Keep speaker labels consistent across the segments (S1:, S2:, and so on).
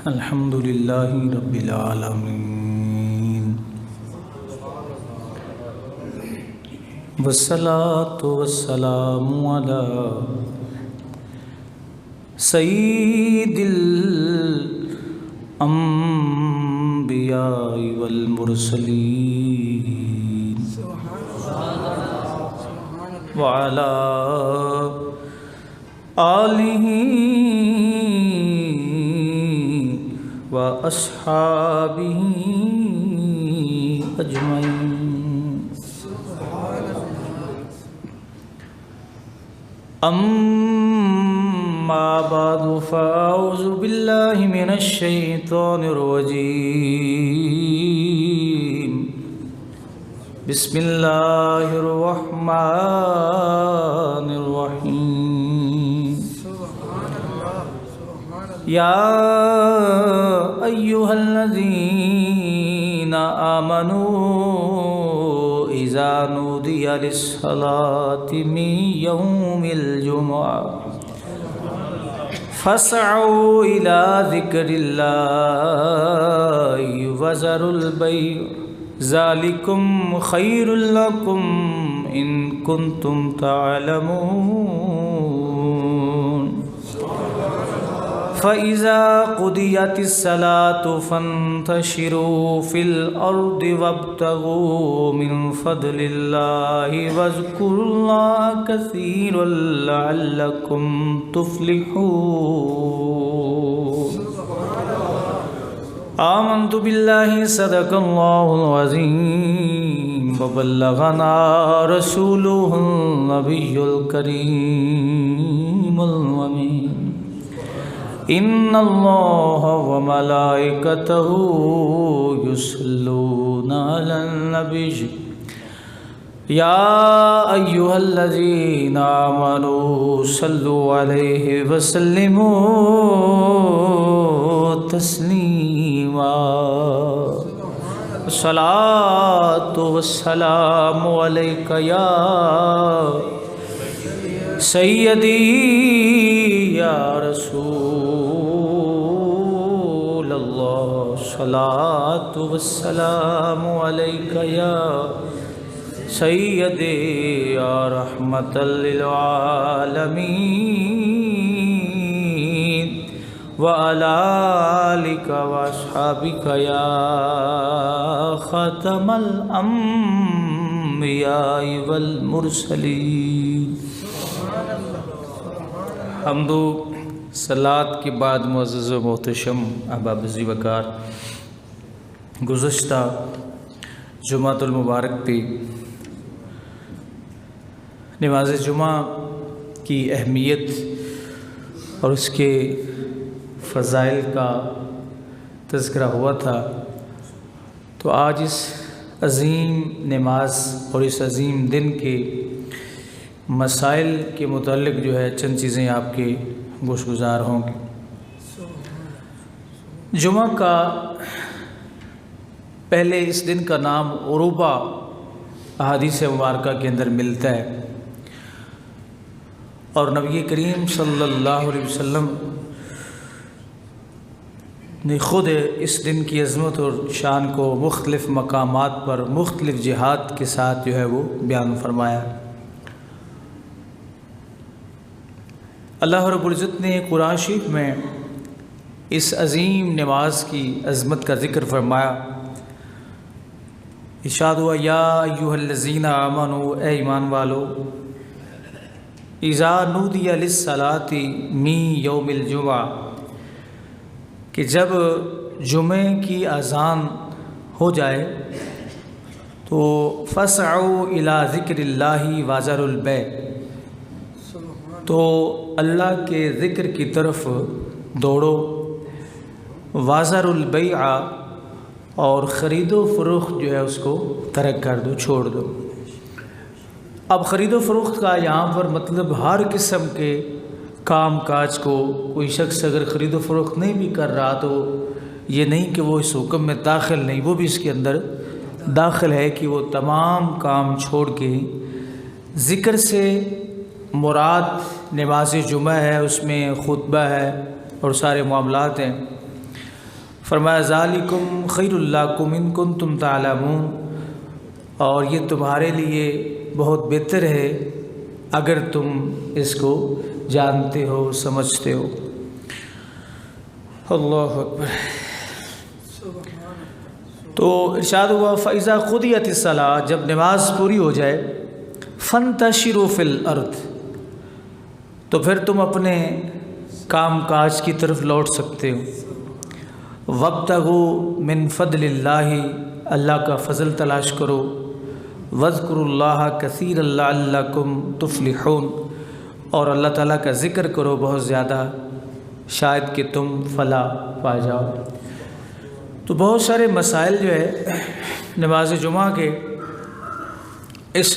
S1: الحمد للہ رب العالمین والصلاة والسلام علی سید الانبیاء والمرسلین وعلی آلہ وَأَصْحَابِهِ أَجْمَعِينَ أَمَّا بَعْدُ فَأَعُوذُ بِاللَّهِ مِنَ الشَّيْطَانِ الرَّجِيمِ بسم الله الرحمن الرحيم يا أيها الذين آمنوا إذا نودي للصلاة من يوم الجمعة فاسعوا إلى ذكر الله وذروا البيع ذلكم خير لكم إن كنتم تعلمون فَإِذَا قُضِيَتِ الصَّلَاةُ فَانتَشِرُوا فِي الْأَرْضِ وَابْتَغُوا مِنْ فَضْلِ اللَّهِ وَاذْكُرُوا اللَّهَ كَثِيرًا لَعَلَّكُمْ تُفْلِحُونَ آمنت بالله صدق الله العظيم وبلغنا رسوله النبي الكريم الأمين إن الله وملائكته يصلون على النبي يا أيها الذين آمنوا صلوا عليه وسلموا تسليما الصلاة والسلام عليك يا سيدي يا رسول الله الصلاة والسلام عليك يا سيدي يا رحمة للعالمين وعلى آلك وأصحابك يا خاتم الأنبياء والمرسلين. حمد و صلات کے بعد معزز و محتشم احباب عزیز وقار، گزشتہ جمعۃ المبارک پہ نماز جمعہ کی اہمیت اور اس کے فضائل کا تذکرہ ہوا تھا، تو آج اس عظیم نماز اور اس عظیم دن کے مسائل کے متعلق جو ہے چند چیزیں آپ کے گوش گزار ہوں گی. جمعہ کا پہلے اس دن کا نام عروبہ احادیث مبارکہ کے اندر ملتا ہے، اور نبی کریم صلی اللہ علیہ وسلم نے خود اس دن کی عظمت اور شان کو مختلف مقامات پر مختلف جہات کے ساتھ جو ہے وہ بیان فرمایا. اللہ رب العزت نے قرآن شریف میں اس عظیم نماز کی عظمت کا ذکر فرمایا. ارشاد ہوا یا ایھا الذین آمنوا، اے ایمان والو، اذا نودی للصلاۃ من یوم الجمعہ، کہ جب جمعے کی اذان ہو جائے تو فاسعوا الی ذکر اللہ وذروا البیع، تو اللہ کے ذکر کی طرف دوڑو، وذروا البیع، اور خرید و فروخت جو ہے اس کو ترک کر دو، چھوڑ دو. اب خرید و فروخت کا یہاں پر مطلب ہر قسم کے کام کاج کو کوئی شخص اگر خرید و فروخت نہیں بھی کر رہا تو یہ نہیں کہ وہ اس حکم میں داخل نہیں، وہ بھی اس کے اندر داخل ہے کہ وہ تمام کام چھوڑ کے ذکر سے مراد نماز جمعہ ہے، اس میں خطبہ ہے اور سارے معاملات ہیں، فرمایا ذالکم خیر لکم ان کنتم تعلمون، اور یہ تمہارے لیے بہت بہتر ہے اگر تم اس کو جانتے ہو سمجھتے ہو۔ اللہ اکبر۔ تو ارشاد ہوا فَإِذَا قُضِيَتِ الصَّلَاةُ، جب نماز پوری ہو جائے، فَانْتَشِرُوا فِي الْأَرْضِ، تو پھر تم اپنے کام کاج کی طرف لوٹ سکتے ہو۔ وَابْتَغُوا مِنْ فَضْلِ اللَّهِ، اللہ کا فضل تلاش کرو۔ وَاذْكُرُوا اللَّهَ كَثِيرًا لَعَلَّكُمْ تُفْلِحُونَ، اور اللہ تعالیٰ کا ذکر کرو بہت زیادہ، شاید کہ تم فلاح پا جاؤ۔ تو بہت سارے مسائل جو ہے نماز جمعہ کے اس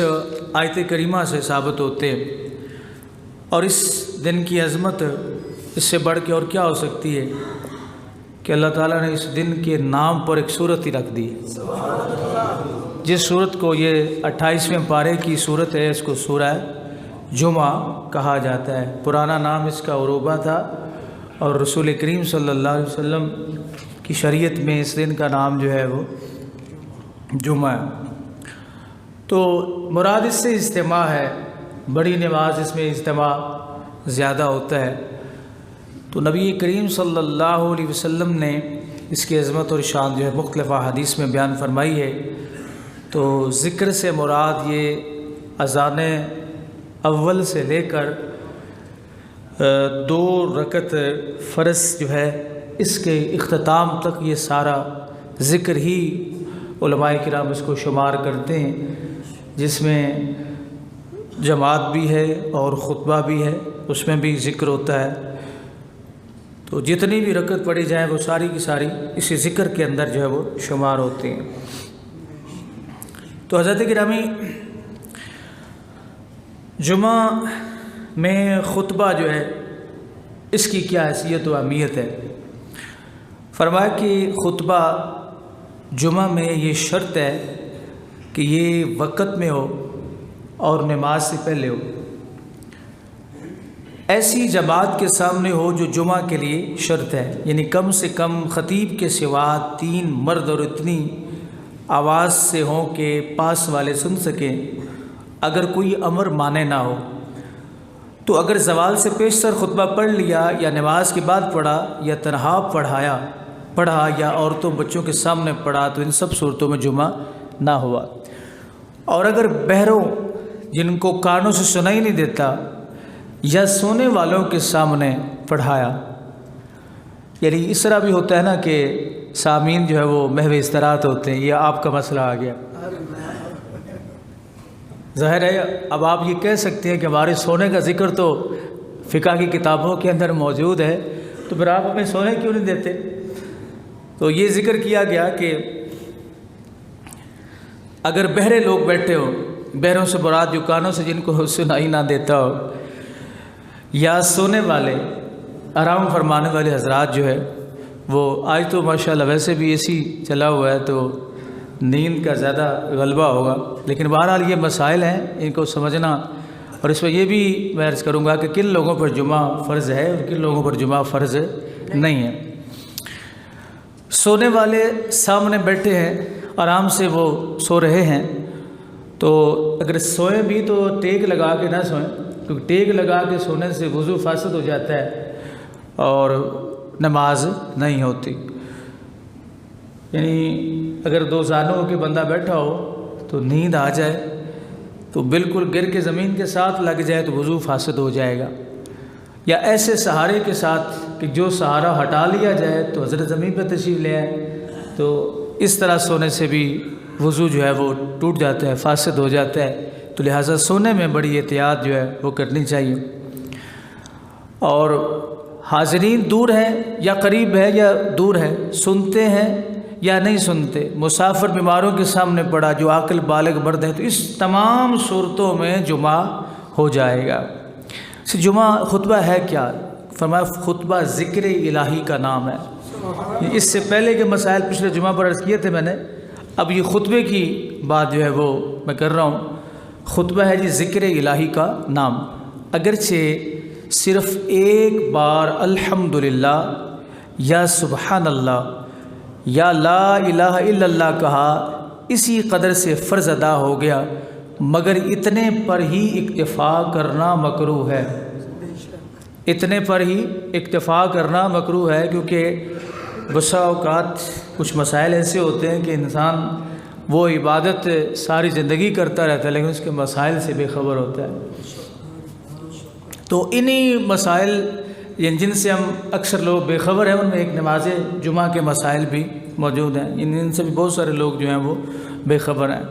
S1: آیت کریمہ سے ثابت ہوتے ہیں، اور اس دن کی عظمت اس سے بڑھ کے اور کیا ہو سکتی ہے کہ اللہ تعالیٰ نے اس دن کے نام پر ایک صورت ہی رکھ دی، جس صورت کو یہ 28ویں پارے کی صورت ہے، اس کو سورہ جمعہ کہا جاتا ہے۔ پرانا نام اس کا عروبہ تھا، اور رسول کریم صلی اللہ علیہ وسلم کی شریعت میں اس دن کا نام جو ہے وہ جمعہ ہے۔ تو مراد اس سے اجتماع ہے، بڑی نماز اس میں اجتماع زیادہ ہوتا ہے۔ تو نبی کریم صلی اللہ علیہ وسلم نے اس کی عظمت اور شان جو ہے مختلف احادیث میں بیان فرمائی ہے۔ تو ذکر سے مراد یہ اذان اول سے لے کر 2 رکعت فرض جو ہے اس کے اختتام تک یہ سارا ذکر ہی علماء کرام اس کو شمار کرتے ہیں، جس میں جماعت بھی ہے اور خطبہ بھی ہے، اس میں بھی ذکر ہوتا ہے۔ تو جتنی بھی رکعت پڑھی جائیں وہ ساری کی ساری اسی ذکر کے اندر جو ہے وہ شمار ہوتے ہیں۔ تو حضرت گرامی، جمعہ میں خطبہ جو ہے اس کی کیا حیثیت و اہمیت ہے؟ فرمایا کہ خطبہ جمعہ میں یہ شرط ہے کہ یہ وقت میں ہو اور نماز سے پہلے ہو، ایسی جماعت کے سامنے ہو جو جمعہ کے لیے شرط ہے، یعنی کم سے کم خطیب کے سوا 3 مرد اور اتنی آواز سے ہوں کہ پاس والے سن سکیں، اگر کوئی امر مانے نہ ہو۔ تو اگر زوال سے پیشتر خطبہ پڑھ لیا یا نماز کے بعد پڑھا یا تنہا پڑھا یا عورتوں بچوں کے سامنے پڑھا تو ان سب صورتوں میں جمعہ نہ ہوا۔ اور اگر بہروں جن کو کانوں سے سنائی نہیں دیتا یا سونے والوں کے سامنے پڑھایا، یعنی اس طرح بھی ہوتا ہے نا کہ سامعین جو ہے وہ محو استراحت ہوتے ہیں، یہ آپ کا مسئلہ آ گیا۔ ظاہر ہے اب آپ یہ کہہ سکتے ہیں کہ ہمارے سونے کا ذکر تو فقہ کی کتابوں کے اندر موجود ہے، تو پھر آپ ہمیں سونے کیوں نہیں دیتے؟ تو یہ ذکر کیا گیا کہ اگر بہرے لوگ بیٹھے ہوں، بہروں سے مراد جو کانوں سے جن کو سنائی نہ دیتا ہو، یا سونے والے آرام فرمانے والے حضرات جو ہے وہ، آج تو ماشاءاللہ ویسے بھی اے سی چلا ہوا ہے تو نیند کا زیادہ غلبہ ہوگا، لیکن بہرحال یہ مسائل ہیں، ان کو سمجھنا۔ اور اس میں یہ بھی میں عرض کروں گا کہ کن لوگوں پر جمعہ فرض ہے اور کن لوگوں پر جمعہ فرض نہیں ہے۔ سونے والے سامنے بیٹھے ہیں، آرام سے وہ سو رہے ہیں، تو اگر سوئیں بھی تو ٹیک لگا کے نہ سوئیں، کیونکہ ٹیک لگا کے سونے سے وضو فاسد ہو جاتا ہے اور نماز نہیں ہوتی۔ یعنی اگر 2 زانوں کے بندہ بیٹھا ہو تو نیند آ جائے تو بالکل گر کے زمین کے ساتھ لگ جائے تو وضو فاسد ہو جائے گا، یا ایسے سہارے کے ساتھ کہ جو سہارا ہٹا لیا جائے تو حضرت زمین پہ تشریف لے آئے، تو اس طرح سونے سے بھی وضو جو ہے وہ ٹوٹ جاتا ہے، فاسد ہو جاتا ہے۔ تو لہٰذا سونے میں بڑی احتیاط جو ہے وہ کرنی چاہیے۔ اور حاضرین دور ہیں یا قریب ہے یا دور ہے، سنتے ہیں یا نہیں سنتے، مسافر بیماروں کے سامنے پڑا، جو عاقل بالغ مرد ہے، تو اس تمام صورتوں میں جمعہ ہو جائے گا۔ جمعہ خطبہ ہے کیا؟ فرمایا خطبہ ذکر الہی کا نام ہے۔ اس سے پہلے کے مسائل پچھلے جمعہ پر عرض کیے تھے میں نے، اب یہ خطبے کی بات جو ہے وہ میں کر رہا ہوں۔ خطبہ ہے جی ذکر الہی کا نام، اگرچہ صرف ایک بار الحمدللہ یا سبحان اللہ یا لا الہ الا اللہ کہا اسی قدر سے فرض ادا ہو گیا، مگر اتنے پر ہی اکتفا کرنا مکروہ ہے، اتنے پر ہی اکتفا کرنا مکروہ ہے، کیونکہ بسا اوقات کچھ مسائل ایسے ہوتے ہیں کہ انسان وہ عبادت ساری زندگی کرتا رہتا ہے لیکن اس کے مسائل سے بے خبر ہوتا ہے۔ تو انہی مسائل جن سے ہم اکثر لوگ بے خبر ہیں، ان میں ایک نماز جمعہ کے مسائل بھی موجود ہیں، ان سے بھی بہت سارے لوگ جو ہیں وہ بے خبر ہیں۔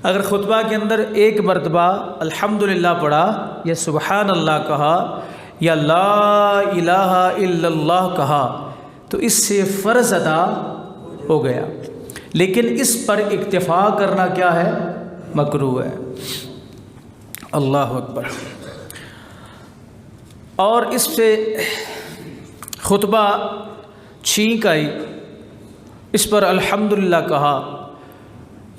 S1: اگر خطبہ کے اندر ایک مرتبہ الحمدللہ پڑھا یا سبحان اللہ کہا یا لا الہ الا اللہ کہا تو اس سے فرض ادا ہو گیا، لیکن اس پر اکتفا کرنا کیا ہے؟ مکروہ ہے۔ اللہ اکبر۔ اور اس سے خطبہ چھینک آئی، اس پر الحمدللہ کہا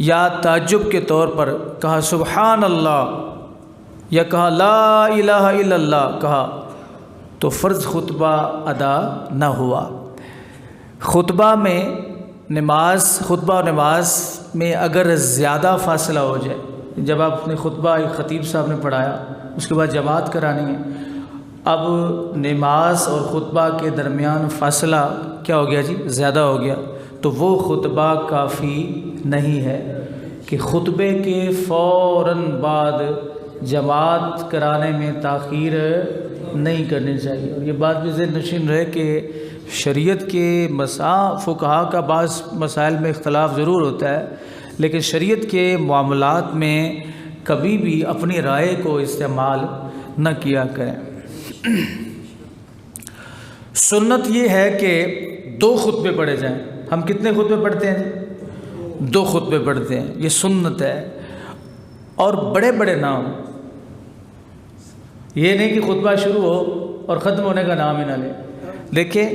S1: یا تعجب کے طور پر کہا سبحان اللہ یا کہا لا الہ الا اللہ کہا تو فرض خطبہ ادا نہ ہوا۔ خطبہ و نماز میں اگر زیادہ فاصلہ ہو جائے، جب آپ نے خطبہ ایک خطیب صاحب نے پڑھایا اس کے بعد جماعت کرانی ہے، اب نماز اور خطبہ کے درمیان فاصلہ کیا ہو گیا جی؟ زیادہ ہو گیا، تو وہ خطبہ کافی نہیں ہے کہ خطبے کے فوراً بعد جماعت کرانے میں تاخیر نہیں کرنی چاہیے۔ اور یہ بات بھی ذہن نشین رہے کہ شریعت کے فقہا کا بعض مسائل میں اختلاف ضرور ہوتا ہے، لیکن شریعت کے معاملات میں کبھی بھی اپنی رائے کو استعمال نہ کیا کریں۔ سنت یہ ہے کہ 2 خطبے پڑھے جائیں۔ ہم کتنے خطبے پڑھتے ہیں؟ 2 خطبے پڑھتے ہیں، یہ سنت ہے۔ اور بڑے بڑے نام، یہ نہیں کہ خطبہ شروع ہو اور ختم ہونے کا نام ہی نہ لے۔ دیکھیں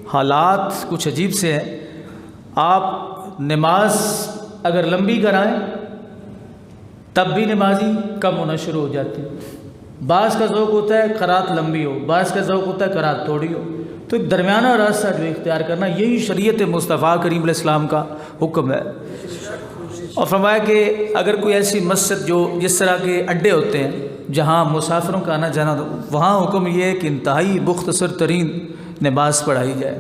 S1: حالات کچھ عجیب سے ہیں، آپ نماز اگر لمبی کرائیں تب بھی نمازی کم ہونا شروع ہو جاتی ہے۔ بعض کا ذوق ہوتا ہے قرات لمبی ہو، بعض کا ذوق ہوتا ہے قرات تھوڑی ہو، تو ایک درمیانہ راستہ جو اختیار کرنا، یہی شریعت مصطفیٰ کریم علیہ السلام کا حکم ہے۔ اور فرمایا کہ اگر کوئی ایسی مسجد جو جس طرح کے اڈے ہوتے ہیں جہاں مسافروں کا آنا جانا، تو وہاں حکم یہ ہے کہ انتہائی مختصر ترین نماز پڑھائی جائے۔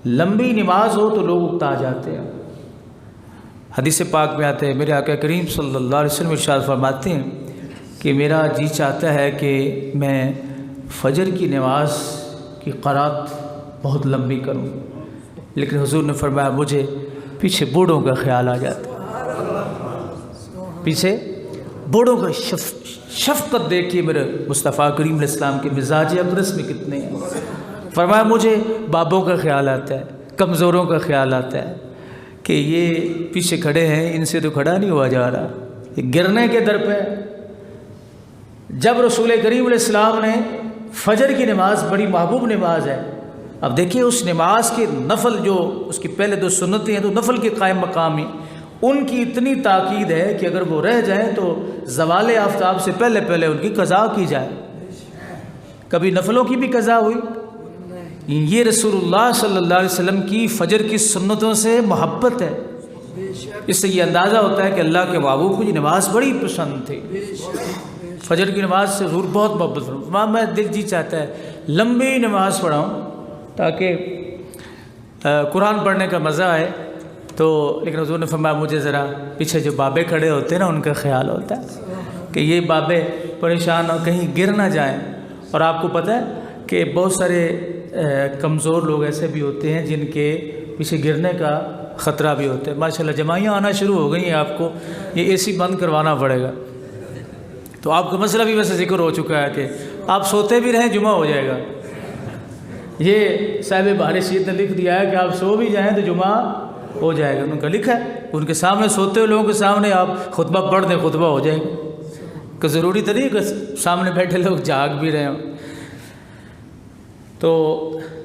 S1: لمبی نماز ہو تو لوگ اکتا جاتے ہیں۔ حدیث پاک میں آتے ہیں، میرے آقا کریم صلی اللہ علیہ وسلم ارشاد فرماتے ہیں کہ میرا جی چاہتا ہے کہ میں فجر کی نماز کی قرات بہت لمبی کروں، لیکن حضور نے فرمایا مجھے پیچھے بوڑھوں کا خیال آ جاتا ہے۔ پیچھے بوڑھوں کا شفقت دیکھیے میرے مصطفیٰ کریم علیہ السلام کے مزاج اقدس میں کتنے ہیں۔ فرمایا مجھے بابوں کا خیال آتا ہے، کمزوروں کا خیال آتا ہے کہ یہ پیچھے کھڑے ہیں، ان سے تو کھڑا نہیں ہوا جا رہا، یہ گرنے کے در پہ۔ جب رسول کریم علیہ السلام نے فجر کی نماز بڑی محبوب نماز ہے، اب دیکھیے اس نماز کے نفل جو اس کی پہلے 2 سنتیں ہیں تو نفل کے قائم مقامی، ان کی اتنی تاکید ہے کہ اگر وہ رہ جائیں تو زوال آفتاب سے پہلے پہلے ان کی قضا کی جائے۔ کبھی نفلوں کی بھی قضا ہوئی۔ یہ رسول اللہ صلی اللہ علیہ وسلم کی فجر کی سنتوں سے محبت ہے۔ اس سے یہ اندازہ ہوتا ہے کہ اللہ کے محبوب کو یہ نماز بڑی پسند تھی۔ فجر کی نماز سے حضور بہت محبت فرمایا، میں دل جی چاہتا ہے لمبی نماز پڑھاؤں تاکہ قرآن پڑھنے کا مزہ آئے، تو لیکن حضور نے فرمایا مجھے ذرا پیچھے جو بابے کھڑے ہوتے ہیں نا ان کا خیال ہوتا ہے کہ یہ بابے پریشان ہو کہیں گر نہ جائیں۔ اور آپ کو پتہ ہے کہ بہت سارے کمزور لوگ ایسے بھی ہوتے ہیں جن کے پیچھے گرنے کا خطرہ بھی ہوتا ہے۔ ماشاءاللہ جمائیاں آنا شروع ہو گئی ہیں، آپ کو یہ AC بند کروانا پڑے گا۔ تو آپ کا مسئلہ بھی ویسے ذکر ہو چکا ہے کہ آپ سوتے بھی رہیں جمعہ ہو جائے گا۔ یہ صاحب بہار رشید نے لکھ دیا ہے کہ آپ سو بھی جائیں تو جمعہ ہو جائے گا، ان کا لکھا ہے۔ ان کے سامنے سوتے ہوئے لوگوں کے سامنے آپ خطبہ پڑھ دیں، خطبہ ہو جائے گا۔ کہ ضروری تو نہیں کہ سامنے بیٹھے لوگ جاگ بھی رہے ہوں۔ تو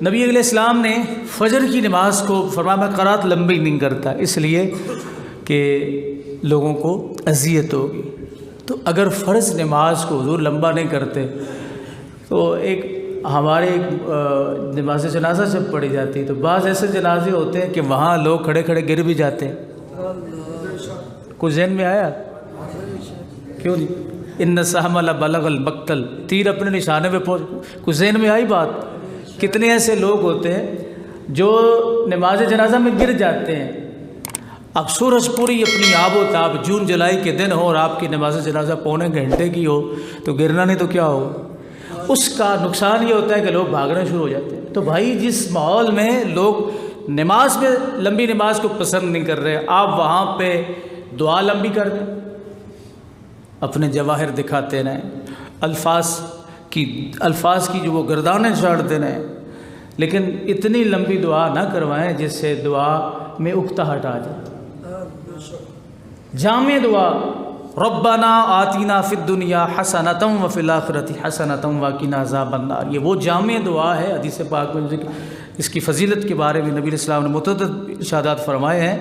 S1: نبی علیہ السلام نے فجر کی نماز کو فرمایا میں قرات لمبی نہیں کرتا، اس لیے کہ لوگوں کو اذیت ہوگی۔ تو اگر فرض نماز کو حضور لمبا نہیں کرتے تو ایک ہمارے نماز جنازہ جب پڑھی جاتی ہے تو بعض ایسے جنازے ہوتے ہیں کہ وہاں لوگ کھڑے کھڑے گر بھی جاتے ہیں. کچھ ذہن میں آیا؟ کیوں نہیں؟ ان سہم لبلغ المقتل، تیر اپنے نشانے پہ پہنچ. کچھ ذہن میں آئی بات؟ کتنے ایسے لوگ ہوتے ہیں جو نماز جنازہ میں گر جاتے ہیں. اب سورج پوری اپنی آب و تاب، جون جولائی کے دن ہو اور آپ کی نماز جنازہ پونے گھنٹے کی ہو تو گرنا نہیں تو کیا ہو. اس کا نقصان یہ ہوتا ہے کہ لوگ بھاگنا شروع ہو جاتے ہیں. تو بھائی جس ماحول میں لوگ نماز میں لمبی نماز کو پسند نہیں کر رہے، آپ وہاں پہ دعا لمبی کر دیں، اپنے جواہر دکھاتے رہیں، الفاظ کی جو وہ گردانیں چاڑتے رہیں، لیکن اتنی لمبی دعا نہ کروائیں جس سے دعا میں اکتاہٹ آ جائے. جامع دعا ربنا آتینا فی الدنیا حسنۃ وفی الآخرۃ حسنۃ وقنا عذاب النار، یہ وہ جامع دعا ہے. حدیث پاک میں اس کی فضیلت کے بارے میں نبی علیہ السلام نے متعدد ارشادات فرمائے ہیں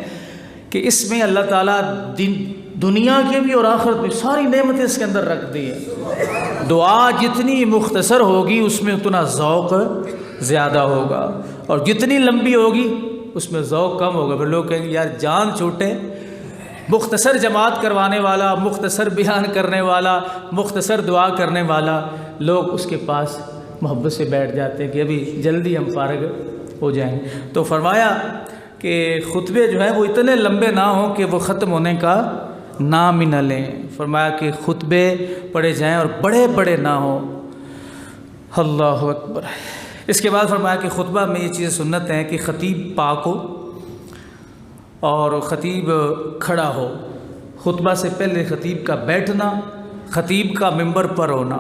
S1: کہ اس میں اللہ تعالیٰ دنیا کے بھی اور آخرت میں ساری نعمتیں اس کے اندر رکھ دی ہیں. دعا جتنی مختصر ہوگی اس میں اتنا ذوق زیادہ ہوگا، اور جتنی لمبی ہوگی اس میں ذوق کم ہوگا. پھر لوگ کہیں گے یار جان چھوٹے، مختصر جماعت کروانے والا، مختصر بیان کرنے والا، مختصر دعا کرنے والا، لوگ اس کے پاس محبت سے بیٹھ جاتے ہیں کہ ابھی جلدی ہم فارغ ہو جائیں. تو فرمایا کہ خطبے جو ہیں وہ اتنے لمبے نہ ہوں کہ وہ ختم ہونے کا نام ہی نہ لیں. فرمایا کہ خطبے پڑھے جائیں اور بڑے بڑے نہ ہوں. اللہ اکبر. اس کے بعد فرمایا کہ خطبہ میں یہ چیز سنت ہے کہ خطیب پاک ہو اور خطیب کھڑا ہو. خطبہ سے پہلے خطیب کا بیٹھنا، خطیب کا ممبر پر ہونا،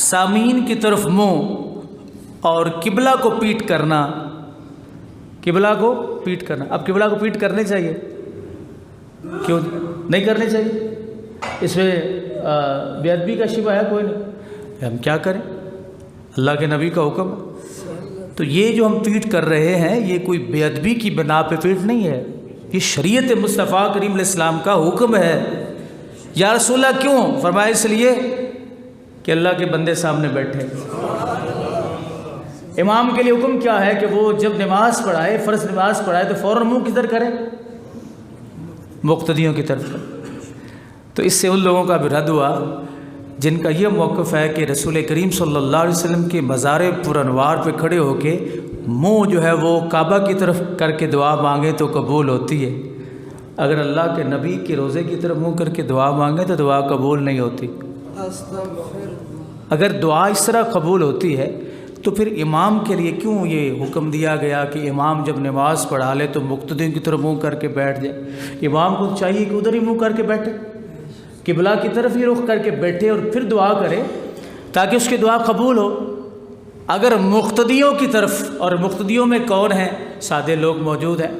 S1: سامعین کی طرف منہ اور قبلہ کو پیٹ کرنا. قبلہ کو پیٹ کرنا. اب قبلہ کو پیٹ کرنے چاہیے؟ کیوں نہیں کرنے چاہیے؟ اس میں بے ادبی کا شبہ ہے کوئی نہیں. ہم کیا کریں؟ اللہ کے نبی کا حکم ہے. تو یہ جو ہم پیٹ کر رہے ہیں یہ کوئی بے ادبی کی بنا پہ پیٹ نہیں ہے، یہ شریعت مصطفیٰ کریم علیہ السلام کا حکم ہے. یا رسول اللہ کیوں؟ فرمایا اس لیے کہ اللہ کے بندے سامنے بیٹھے. امام کے لیے حکم کیا ہے کہ وہ جب نماز پڑھائے، فرض نماز پڑھائے تو فوراً منہ کدھر کرے؟ مقتدیوں کی طرف. تو اس سے ان لوگوں کا بھی رد ہوا جن کا یہ موقف ہے کہ رسول کریم صلی اللہ علیہ وسلم کے مزار پر انوار پہ کھڑے ہو کے منہ جو ہے وہ کعبہ کی طرف کر کے دعا مانگے تو قبول ہوتی ہے، اگر اللہ کے نبی کے روضے کی طرف منہ کر کے دعا مانگے تو دعا قبول نہیں ہوتی. اگر دعا اس طرح قبول ہوتی ہے تو پھر امام کے لیے کیوں یہ حکم دیا گیا کہ امام جب نماز پڑھا لے تو مقتدیوں کی طرف منہ کر کے بیٹھ جائے؟ امام کو چاہیے کہ ادھر ہی منہ کر کے بیٹھے، قبلہ کی طرف ہی رخ کر کے بیٹھے اور پھر دعا کرے تاکہ اس کی دعا قبول ہو. اگر مقتدیوں کی طرف، اور مقتدیوں میں کون ہیں؟ سادے لوگ موجود ہیں،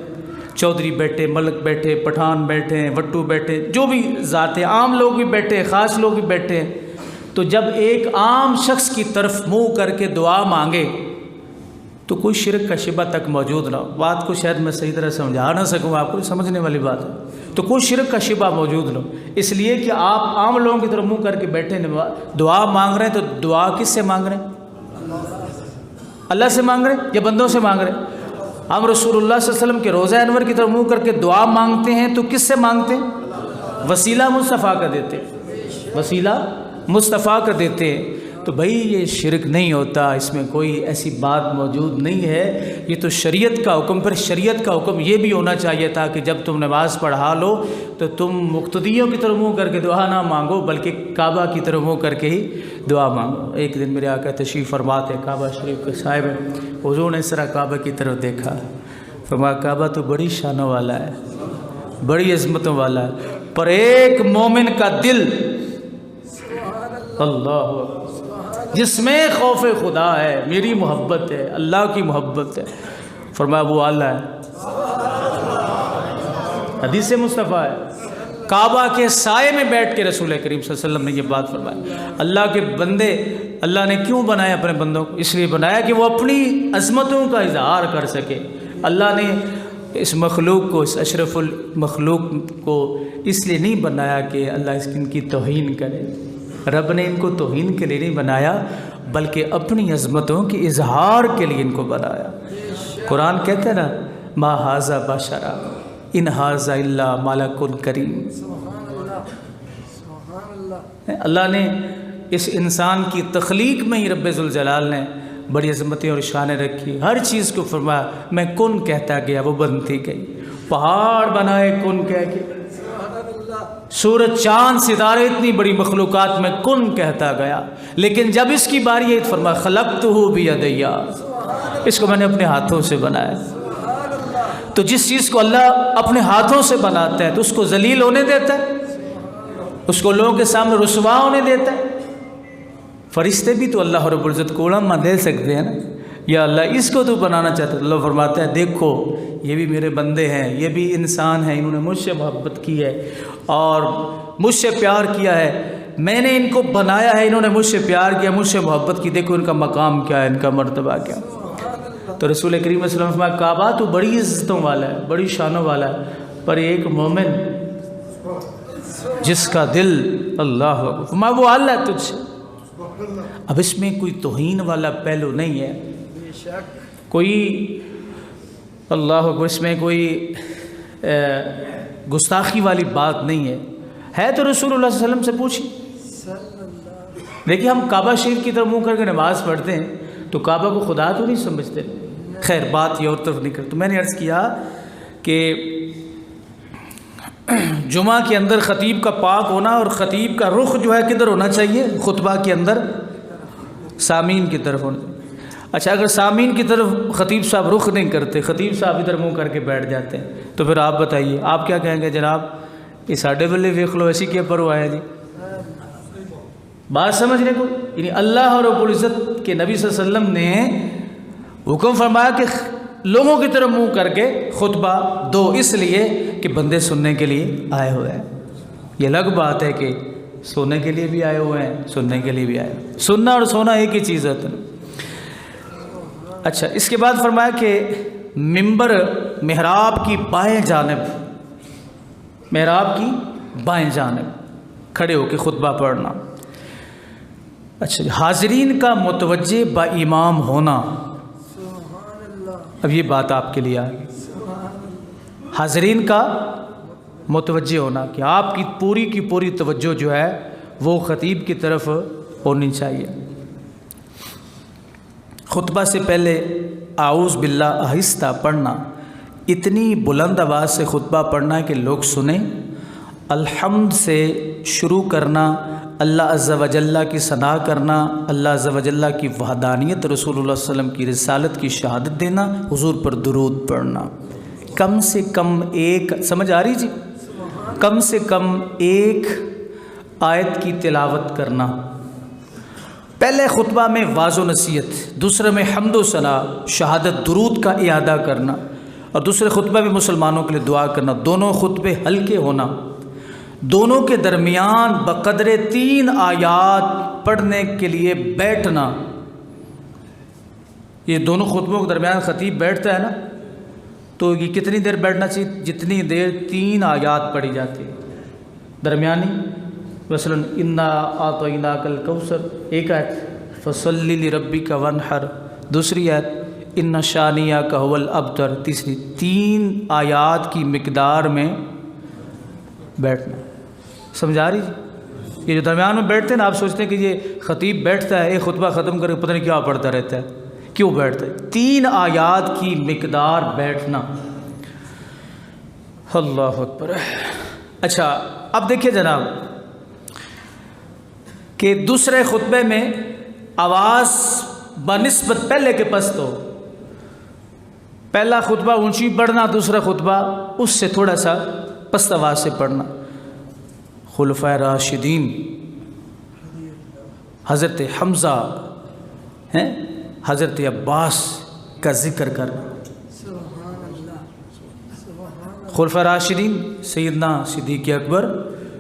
S1: چودھری بیٹھے، ملک بیٹھے، پٹھان بیٹھے ہیں، وٹو بیٹھے، جو بھی ذاتیں، عام لوگ بھی بیٹھے، خاص لوگ بھی بیٹھے ہیں. تو جب ایک عام شخص کی طرف منہ کر کے دعا مانگے تو کوئی شرک کا شبہ تک موجود نہ ہو. بات کو شاید میں صحیح طرح سمجھا نہ سکوں، آپ کو سمجھنے والی بات ہے. تو کوئی شرک کا شبہ موجود نہ ہو، اس لیے کہ آپ عام لوگوں کی طرف منہ کر کے بیٹھے دعا مانگ رہے ہیں. تو دعا کس سے مانگ رہے ہیں؟ اللہ سے مانگ رہے ہیں یا بندوں سے مانگ رہے ہیں؟ ہم رسول اللہ صلی اللہ علیہ وسلم کے روضہ انور کی طرف منہ کر کے دعا مانگتے ہیں تو کس سے مانگتے ہیں؟ وسیلہ مصطفیٰ کا دیتے ہیں، وسیلہ مصطفیٰ کا دیتے ہیں. تو بھائی یہ شرک نہیں ہوتا، اس میں کوئی ایسی بات موجود نہیں ہے. یہ تو شریعت کا حکم. پھر شریعت کا حکم یہ بھی ہونا چاہیے تھا کہ جب تم نماز پڑھا لو تو تم مقتدیوں کی طرف منہ کر کے دعا نہ مانگو بلکہ کعبہ کی طرف منہ کر کے ہی دعا مانگو. ایک دن میرے آقا تشریف فرما تھے، کعبہ شریف کے صاحب ہیں، حضور نے اس طرح کعبہ کی طرف دیکھا، فرمایا کعبہ تو بڑی شانوں والا ہے، بڑی عظمتوں والا ہے، پر ایک مومن کا دل، اللہ جس میں خوف خدا ہے، میری محبت ہے، اللہ کی محبت ہے، فرمایا وہ اعلیٰ ہے. حدیث مصطفیٰ ہے. کعبہ کے سائے میں بیٹھ کے رسول کریم صلی اللہ علیہ وسلم نے یہ بات فرمائی. اللہ کے بندے، اللہ نے کیوں بنایا اپنے بندوں کو؟ اس لیے بنایا کہ وہ اپنی عظمتوں کا اظہار کر سکے. اللہ نے اس مخلوق کو، اس اشرف المخلوق کو اس لیے نہیں بنایا کہ اللہ ان کی توہین کرے. رب نے ان کو توہین کے لیے نہیں بنایا بلکہ اپنی عظمتوں کے اظہار کے لیے ان کو بنایا۔ قرآن کہتے ہیں نا ما ھذا بشرا ان ھذا الا ملک کریم۔ اللہ نے اس انسان کی تخلیق میں ہی رب ذوالجلال نے بڑی عظمتیں اور شانیں رکھی، ہر چیز کو فرمایا میں کن کہتا گیا وہ بنتی گئی، پہاڑ بنائے کن کہہ کے، سورج چاند ستارے اتنی بڑی مخلوقات میں کن کہتا گیا، لیکن جب اس کی باری ہے تو فرمایا خلقتہ بیدیا، اس کو میں نے اپنے ہاتھوں سے بنایا۔ تو جس چیز کو اللہ اپنے ہاتھوں سے بناتا ہے تو اس کو ذلیل ہونے دیتا ہے، اس کو لوگوں کے سامنے رسوا ہونے دیتا ہے؟ فرشتے بھی تو اللہ رب العزت کو علامہ دے سکتے ہیں نا، یا اللہ اس کو تو بنانا چاہتا ہے، اللہ فرماتا ہے دیکھو یہ بھی میرے بندے ہیں، یہ بھی انسان ہیں، انہوں نے مجھ سے محبت کی ہے اور مجھ سے پیار کیا ہے، میں نے ان کو بنایا ہے، انہوں نے مجھ سے پیار کیا، مجھ سے محبت کی، دیکھو ان کا مقام کیا ہے، ان کا مرتبہ کیا۔ تو رسول کریم صلی اللہ علیہ وسلم فرمایا کعبہ تو بڑی عزتوں والا ہے، بڑی شانوں والا ہے، پر ایک مومن جس کا دل اللہ اکبر وہ اللہ ہے تجھ سے۔ اب اس میں کوئی توہین والا پہلو نہیں ہے، کوئی اللہ اکبر اس میں کوئی گستاخی والی بات نہیں ہے تو رسول اللہ صلی اللہ علیہ وسلم سے پوچھی۔ دیکھیے ہم کعبہ شریف کی طرف منہ کر کے نماز پڑھتے ہیں تو کعبہ کو خدا تو نہیں سمجھتے، خیر بات یہ اور طرف نہیں کرتے۔ تو میں نے عرض کیا کہ جمعہ کے اندر خطیب کا پاک ہونا اور خطیب کا رخ جو ہے کدھر ہونا چاہیے؟ خطبہ کے اندر سامعین کی طرف ہونا چاہیے۔ اچھا اگر سامعین کی طرف خطیب صاحب رخ نہیں کرتے، خطیب صاحب ادھر منہ کر کے بیٹھ جاتے ہیں، تو پھر آپ بتائیے آپ کیا کہیں گے؟ جناب یہ ساڈے بلے ویکھ لو ایسی کیا پرواہ ہے جی؟ بات سمجھنے کو، یعنی اللہ رب العزت کے نبی صلی اللہ علیہ وسلم نے حکم فرمایا کہ لوگوں کی طرف منہ کر کے خطبہ دو، اس لیے کہ بندے سننے کے لیے آئے ہوئے ہیں۔ یہ الگ بات ہے کہ سونے کے لیے بھی آئے ہوئے ہیں، سننے کے لیے بھی آئے ہوئے ہیں، سننا اور سونا ایک ہی چیز ہے۔ اچھا اس کے بعد فرمایا کہ ممبر محراب کی بائیں جانب، محراب کی بائیں جانب کھڑے ہو کے خطبہ پڑھنا۔ اچھا حاضرین کا متوجہ با امام ہونا، اب یہ بات آپ کے لیے آ گئی، حاضرین کا متوجہ ہونا کہ آپ کی پوری توجہ جو ہے وہ خطیب کی طرف ہونی چاہیے۔ خطبہ سے پہلے اعوذ باللہ آہستہ پڑھنا، اتنی بلند آواز سے خطبہ پڑھنا کہ لوگ سنیں، الحمد سے شروع کرنا، اللہ عز و جل کی ثنا کرنا، اللہ عز و جل کی وحدانیت، رسول اللہ صلی اللہ علیہ وسلم کی رسالت کی شہادت دینا، حضور پر درود پڑھنا، کم سے کم ایک، سمجھ آ رہی جی؟ کم سے کم ایک آیت کی تلاوت کرنا۔ پہلے خطبہ میں واعظ و نصیحت، دوسرے میں حمد و ثنا، شہادت، درود کا اعادہ کرنا، اور دوسرے خطبہ میں مسلمانوں کے لیے دعا کرنا، دونوں خطبے ہلکے ہونا، دونوں کے درمیان بقدر 3 آیات پڑھنے کے لیے بیٹھنا۔ یہ دونوں خطبوں کے درمیان خطیب بیٹھتا ہے نا، تو یہ کتنی دیر بیٹھنا چاہیے؟ جتنی دیر 3 آیات پڑھی جاتی ہے درمیانی، مثلا انا اعطیناک الکوثر ایک آیت، فصلی لربک وانحر دوسری آیت، ان شانیک هو الابتر تیسری، 3 آیات کی مقدار میں بیٹھنا۔ سمجھا رہی جی؟ یہ جو درمیان میں بیٹھتے ہیں نا، آپ سوچتے ہیں کہ یہ خطیب بیٹھتا ہے ایک خطبہ ختم کر کے پتہ نہیں کیا پڑھتا رہتا ہے، کیوں بیٹھتا ہے؟ 3 آیات کی مقدار بیٹھنا۔ اللہ اکبر۔ اچھا اب دیکھیے جناب کہ دوسرے خطبے میں آواز بنسبت پہلے کے پست ہو، پہلا خطبہ اونچی پڑھنا، دوسرا خطبہ اس سے تھوڑا سا پست آواز سے پڑھنا۔ خلفائے راشدین، حضرت حمزہ ہیں، حضرت عباس کا ذکر کرنا۔ خلفائے راشدین سیدنا صدیق اکبر،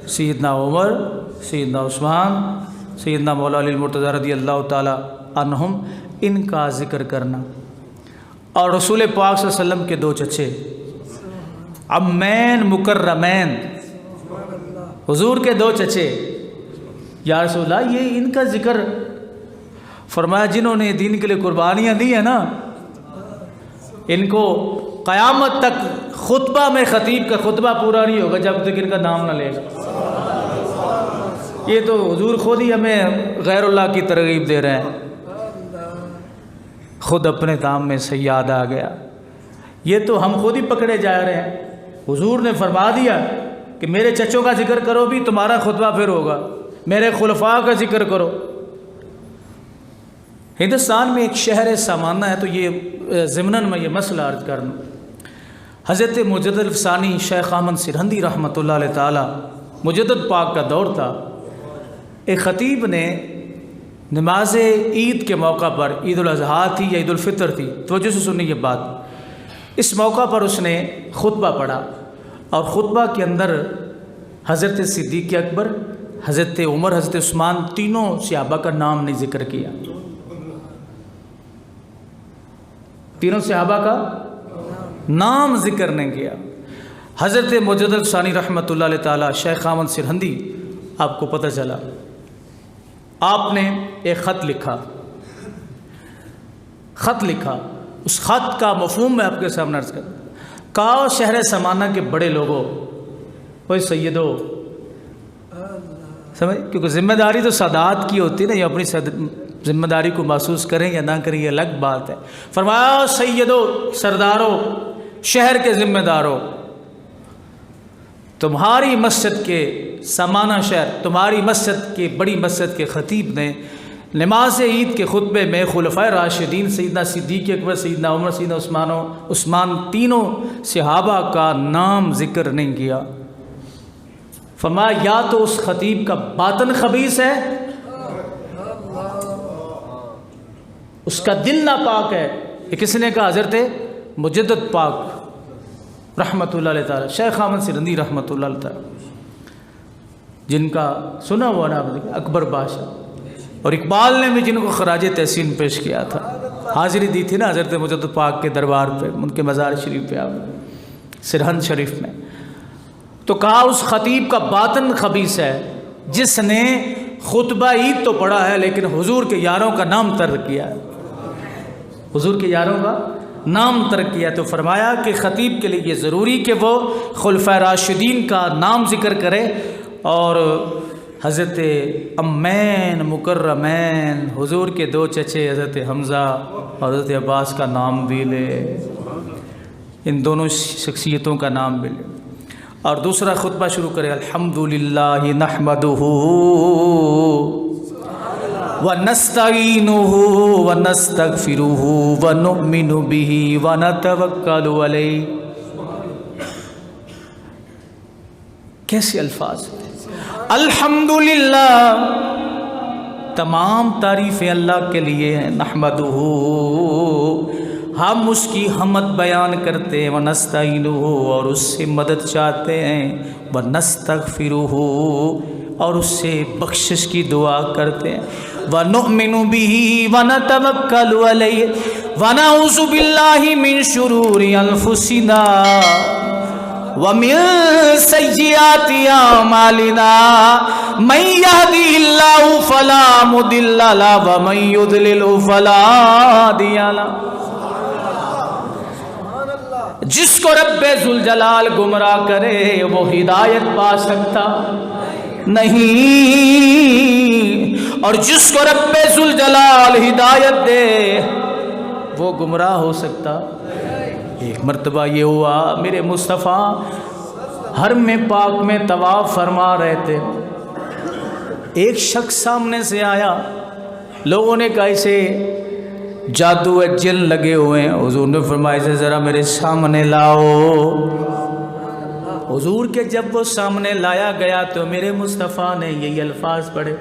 S1: سیدنا عمر، سیدنا عثمان، سیدنا مولا علی المرتضی رضی اللہ تعالی عنہم، ان کا ذکر کرنا۔ اور رسول پاک صلی اللہ علیہ وسلم کے 2 چچے عمین مکرمین، حضور کے 2 چچے، یا رسول اللہ یہ ان کا ذکر فرمایا جنہوں نے دین کے لیے قربانیاں دی ہیں نا، ان کو قیامت تک خطبہ میں خطیب کا خطبہ پورا نہیں ہوگا جب تک ان کا نام نہ لے گا۔ یہ تو حضور خود ہی ہمیں غیر اللہ کی ترغیب دے رہے ہیں، خود اپنے کام میں سے یاد آ گیا۔ یہ تو ہم خود ہی پکڑے جا رہے ہیں۔ حضور نے فرما دیا کہ میرے چچوں کا ذکر کرو بھی تمہارا خطبہ پھر ہوگا، میرے خلفاء کا ذکر کرو۔ ہندوستان میں ایک شہر سامانہ ہے، تو یہ ضمناً میں یہ مسئلہ عرض کر لوں۔ حضرت مجدد الفسانی شیخ احمد سرہندی رحمۃ اللہ علیہ تعالی، مجدد پاک کا دور تھا۔ ایک خطیب نے نماز عید کے موقع پر، عید الاضحیٰ تھی یا عید الفطر تھی، توجہ سے سنیں یہ بات، اس موقع پر اس نے خطبہ پڑھا، اور خطبہ کے اندر حضرت صدیق اکبر، حضرت عمر، حضرت عثمان، تینوں صحابہ کا نام نہیں ذکر کیا۔ تینوں صحابہ کا نام ذکر نہیں کیا۔ حضرت مجدد الفسانی رحمۃ اللہ علیہ تعالی شیخ احمد سرہندی، آپ کو پتہ چلا، آپ نے ایک خط لکھا۔ اس خط کا مفہوم میں آپ کے سامنے عرض کرتا ہوں۔ کہا شہر سمانہ کے بڑے لوگوں، کوئی سیدو، سمجھ، کیونکہ ذمہ داری تو سادات کی ہوتی ہے نا، یہ اپنی ذمہ داری کو محسوس کریں یا نہ کریں یہ الگ بات ہے۔ فرمایا سیدو، سردارو، شہر کے ذمہ دارو، تمہاری مسجد کے سمانہ شہر، تمہاری مسجد کے بڑی مسجد کے خطیب نے نماز عید کے خطبے میں خلفائے راشدین سیدنا صدیق اکبر، سیدنا عمر، سیدنا عثمان، تینوں صحابہ کا نام ذکر نہیں کیا۔ فرمایا یا تو اس خطیب کا باطن خبیث ہے، اس کا دل ناپاک ہے۔ یہ کس نے کہا؟ حضرت مجدد پاک رحمۃ اللہ علیہ تعالی شیخ احمد سرہندی رحمۃ اللہ علیہ تعالی، جن کا سنا ہوا نام اکبر بادشاہ، اور اقبال نے بھی جن کو خراج تحسین پیش کیا تھا، حاضری دی تھی نا حضرت مجدد پاک کے دربار پہ، ان کے مزار شریف پہ، آپ سرہند شریف میں۔ تو کہا اس خطیب کا باطن خبیث ہے جس نے خطبہ عید تو پڑھا ہے لیکن حضور کے یاروں کا نام ترک کیا ہے، حضور کے یاروں کا نام ترک کیا۔ تو فرمایا کہ خطیب کے لیے یہ ضروری کہ وہ خلفائے راشدین کا نام ذکر کرے، اور حضرت امین مکرمین حضور کے دو چچے حضرت حمزہ اور حضرت عباس کا نام بھی لے، ان دونوں شخصیتوں کا نام بھی لے، اور دوسرا خطبہ شروع کرے الحمدللہ نحمدہ ونستعینہ ونستغفرہ ونؤمن بہ ونتوکل علیہ۔ کیسے الفاظ؟ الحمدللہ، تمام تعریفیں اللہ کے لیے ہیں، نحمدہ، ہم اس کی حمد بیان کرتے ہیں، ونستعینہ، اور اس سے مدد چاہتے ہیں، ونستغفرہ، اور اس سے بخشش کی دعا کرتے ہیں، ونؤمن بہ ونتوکل علیہ، ونعوذ باللہ من شرور انفسنا ومن سیئات اعمالنا، من یہدہ اللہ فلا مضل لہ ومن یضلل فلا ہادی لہ۔ جس کو رب ذوالجلال گمراہ کرے وہ ہدایت پا سکتا نہیں، اور جس کو رب ذوالجلال ہدایت دے وہ گمراہ ہو سکتا۔ ایک مرتبہ یہ ہوا، میرے مصطفیٰ حرم پاک میں طواف فرما رہے تھے، ایک شخص سامنے سے آیا، لوگوں نے کہا اسے جادو ہے، جن لگے ہوئے ہیں۔ حضور نے فرمایا اسے ذرا میرے سامنے لاؤ۔ حضور کے جب وہ سامنے لایا گیا تو میرے مصطفیٰ نے یہی الفاظ پڑھے۔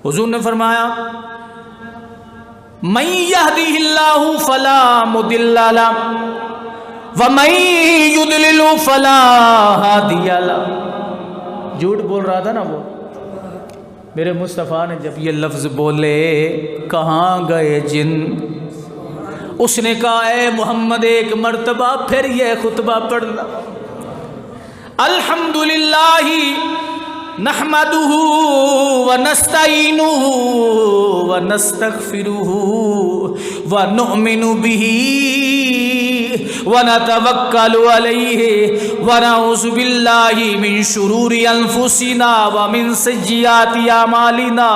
S1: حضور نے فرمایا من یہدہ اللہ فلا مضل لہ ومن یضلل فلا ہادی لہ۔ جھوٹ بول رہا تھا نا وہ، میرے مصطفیٰ نے جب یہ لفظ بولے کہاں گئے جن، اس نے کہا اے محمد ایک مرتبہ پھر یہ خطبہ پڑھنا، الحمدللہ نحمدہ ونستعینہ ونستغفرہ ونؤمن بہ ونتوکل علیہ ونعوذ باللہ من شرور انفسنا ومن سیئات اعمالنا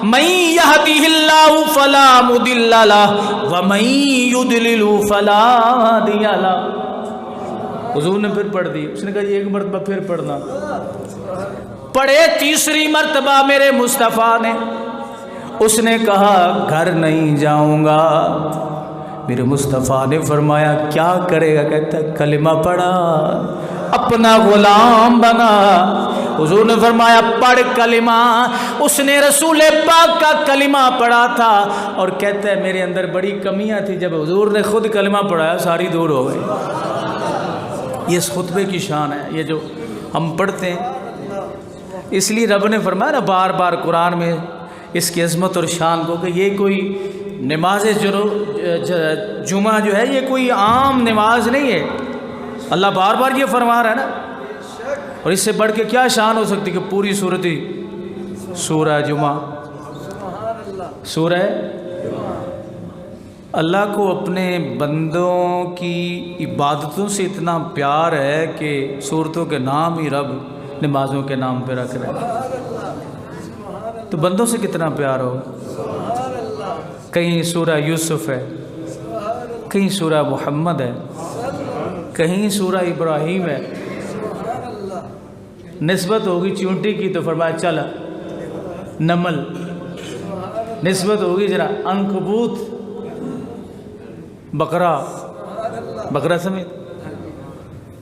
S1: من یہدہ اللہ فلا مضل لہ ومن یضلل فلا ہادی لہ. حضور نے پھر پڑھ دی. اس نے کہا یہ ایک مرتبہ پھر پڑھنا. پڑھے تیسری مرتبہ میرے مصطفیٰ نے. اس نے کہا گھر نہیں جاؤں گا. میرے مصطفیٰ نے فرمایا کیا کرے گا؟ کہتا ہے کلمہ پڑھا، اپنا غلام بنا. حضور نے فرمایا پڑھ کلمہ. اس نے رسول پاک کا کلمہ پڑھا تھا اور کہتا ہے میرے اندر بڑی کمیاں تھی. جب حضور نے خود کلمہ پڑھایا ساری دور ہو گئی. یہ اس خطبے کی شان ہے، یہ جو ہم پڑھتے ہیں. اس لیے رب نے فرمایا نا بار بار قرآن میں اس کی عظمت اور شان کو کہ یہ کوئی نماز جمعہ جو ہے یہ کوئی عام نماز نہیں ہے. اللہ بار بار یہ فرما رہا ہے نا. اور اس سے بڑھ کے کیا شان ہو سکتی کہ پوری سورہ جمعہ سورہ. اللہ کو اپنے بندوں کی عبادتوں سے اتنا پیار ہے کہ سورتوں کے نام ہی رب نمازوں کے نام پہ رکھ رہے ہیں. تو بندوں سے کتنا پیار ہو. کہیں سورہ یوسف ہے، کہیں سورہ محمد ہے، کہیں سورہ ابراہیم ہے. نسبت ہوگی چونٹی کی تو فرمایا چل نمل. نسبت ہوگی ذرا عنکبوت بکرا سمیت.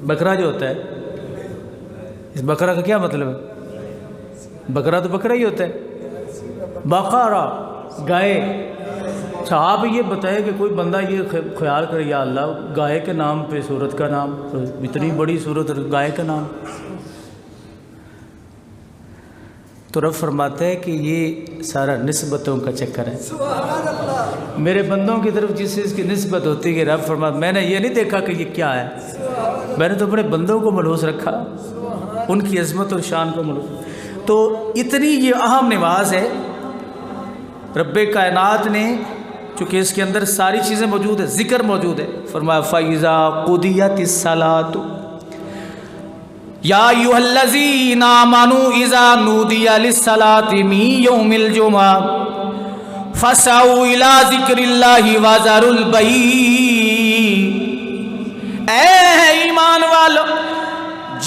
S1: بکرا جو ہوتا ہے اس بکرا کا کیا مطلب ہے؟ بکرا تو بکرا ہی ہوتا ہے. بقرہ گائے. اچھا آپ یہ بتائیں کہ کوئی بندہ یہ خیال کرے یا اللہ گائے کے نام پہ سورت کا نام، اتنی بڑی سورت گائے کا نام. تو رب فرماتا ہے کہ یہ سارا نسبتوں کا چکر ہے. میرے بندوں کی طرف جس چیز کی نسبت ہوتی ہے رب فرماتا میں نے یہ نہیں دیکھا کہ یہ کیا ہے، میں نے تو اپنے بندوں کو ملحوظ رکھا، ان کی عظمت اور شان کو ملحوظ. تو اتنی یہ اہم نماز ہے. رب کائنات نے چونکہ اس کے اندر ساری چیزیں موجود ہیں، ذکر موجود ہے. فرمایا فَإِذَا قُضِيَتِ الصَّلَاةُ یا ایھا الذین آمنوا اذا نودی للصلاۃ من یوم الجمعہ فسعوا الی ذکر اللہ وذروا البیع. اے ایمان والو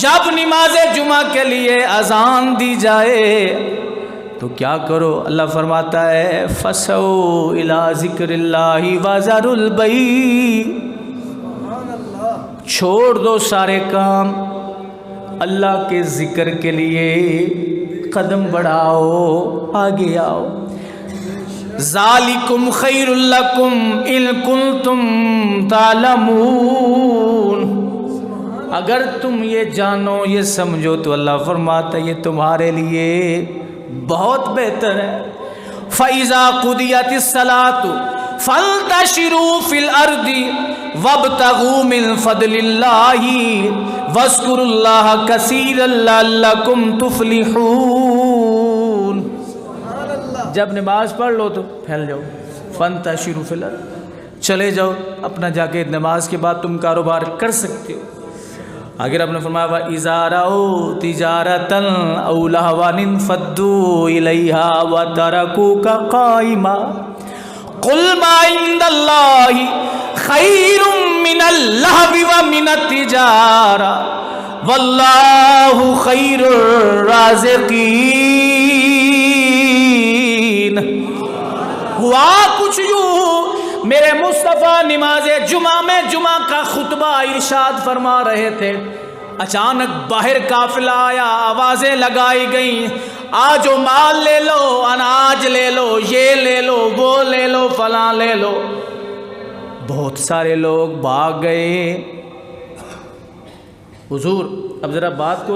S1: جب نماز جمعہ کے لیے اذان دی جائے تو کیا کرو؟ اللہ فرماتا ہے فسعوا الی ذکر اللہ وذروا البیع. چھوڑ دو سارے کام، اللہ کے ذکر کے لیے قدم بڑھاؤ، آگے آؤ. ذالکم خیر لکم ان کنتم تعلمون. اگر تم یہ جانو یہ سمجھو تو اللہ فرماتا ہے یہ تمہارے لیے بہت بہتر ہے. فَإِذَا قُضِيَتِ الصَّلَاةُ فَانتَشِرُوا فِي الْأَرْضِ وَابْتَغُوا مِنْ فَضْلِ اللَّهِ وَاذْكُرُوا اللَّهَ كَثِيرًا لَعَلَّكُمْ تُفْلِحُونَ. جب نماز پڑھ لو تو پھیل جاؤ. فَانتَشِرُوا فِي الْأَرْضِ چلے جاؤ اپنا جا کے نماز کے بعد تم کاروبار کر سکتے ہو. آگے رب نے فرمایا وَإِذَا رَأَوْا تِجَارَةً أَوْ لَهْوًا انفَضُّوا إِلَيْهَا وَتَرَكُوكَ قَائِمًا قُلْ مَا عِندَ اللَّهِ خَيْرٌ مِّنَ اللَّهْوِ وَمِنَ التِّجَارَةِ وَاللَّهُ خَيْرُ الرَّازِقِينَ. ہوا کچھ یوں میرے مصطفیٰ نماز جمعہ میں جمعہ کا خطبہ ارشاد فرما رہے تھے. اچانک باہر قافلہ آیا، آوازیں لگائی گئیں آجو مال لے لو، اناج لے لو، یہ لے لو، وہ لے لو، فلاں لے لو. بہت سارے لوگ بھاگ گئے. حضور اب ذرا بات کو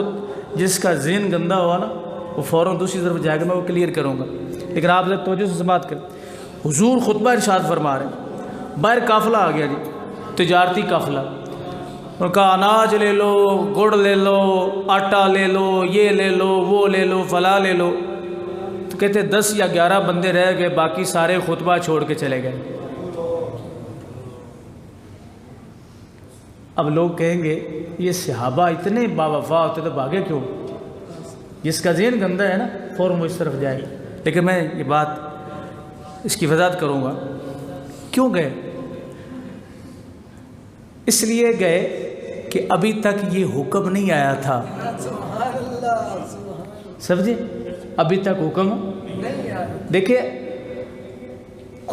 S1: جس کا ذہن گندا ہوا نا وہ فوراً دوسری طرف جائے گا، میں وہ کلیئر کروں گا، لیکن آپ ذرا توجہ سے سماعت کریں. حضور خطبہ ارشاد فرما رہے ہیں، باہر قافلہ آ گیا جی، تجارتی قافلہ. ان کا اناج لے لو، گڑ لے لو، آٹا لے لو، یہ لے لو، وہ لے لو، فلاں لے لو. تو کہتے 10 یا 11 بندے رہ گئے، باقی سارے خطبہ چھوڑ کے چلے گئے. اب لوگ کہیں گے یہ صحابہ اتنے باوفا ہوتے تو بھاگے کیوں؟ جس کا ذہن گندا ہے نا فوراً وہ اس طرف جائے گا. لیکن میں یہ بات اس کی وضاحت کروں گا. کیوں گئے؟ اس لیے گئے کہ ابھی تک یہ حکم نہیں آیا تھا. سمجھے؟ ابھی تک حکم نہیں آیا. دیکھیں